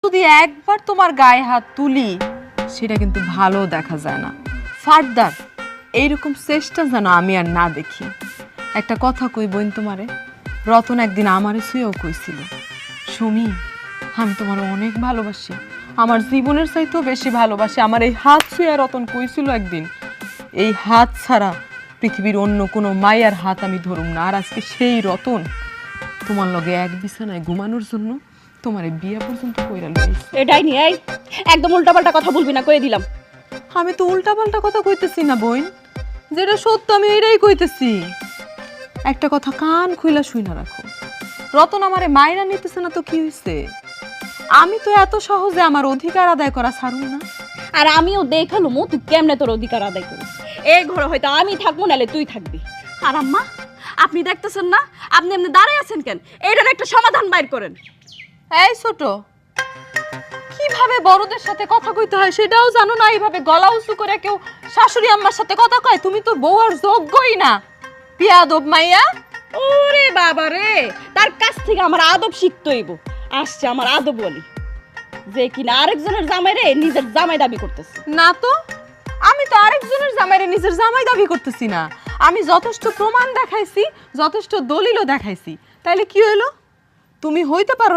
যদি একবার তোমার গায়ে হাত তুলি সেটা কিন্তু ভালো দেখা যায় না। ফার্দার এইরকম চেষ্টা যেন আমি আর না দেখি। একটা কথা কই বোন তোমারে, রতন একদিন আমারে ছুঁয়েও কইছিল, সুমি আমি তোমার অনেক ভালোবাসি, আমার জীবনের চাইতেও বেশি ভালোবাসি। আমার এই হাত ছুঁয়ে রতন কইছিল একদিন, এই হাত ছাড়া পৃথিবীর অন্য কোনো মায়ের হাত আমি ধরুম না। আর আজকে সেই রতন তোমার লগে এক বিছানায় ঘুমানোর জন্য তোমার বিয়ে পর্যন্ত কইরা লইছে। এটাই নিয়ে এই একদম উল্টাপাল্টা কথা বলবি না, কয়ে দিলাম। আমি তো উল্টাপাল্টা কথা কইতেছি না বোন, যেটা সত্য আমি এটাই কইতেছি। একটা কথা কান খুইলা শুই না রাখো, রতন আমারে মাইরা নিতেছে না তো কি হইছে? আমি তো এত সহজে আমার অধিকার আদায় করা ছাড়ুম না। আর আমিও দেখালুম তুই কেমনে তোর অধিকার আদায় করিস। এই ঘরে হয়তো আমি থাকবো, নালে তুই থাকবি। আর আম্মা, আপনি দেখতেছেন না আপনি এমনি দাঁড়ায় আছেন কেন? এইটার একটা সমাধান বাইর করেন। এই ছোট, কিভাবে বড়দের সাথে কথা কইতে হয় সেটাও জানো না? এইভাবে গলা উঁচু করে কেউ শাশুড়ি আম্মার সাথে কথা কয়? তুমি তো বউ আর যোগ্যই না, বিয়াদব মাইয়া। ওরে বাবা রে, তার কাছ থেকে আমার আদব শিখতে হইব। আসছে আমার আদব বলি, যে কিনা আরেকজনের জামাই রে নিজের জামাই দাবি করতেছে। না তো, আমি তো আরেকজনের জামাইরে নিজের জামাই দাবি করতেছি না। আমি যথেষ্ট প্রমাণ দেখাইছি, যথেষ্ট দলিলও দেখাইছি। তাইলে কি হইলো? তুমি হইতে পারো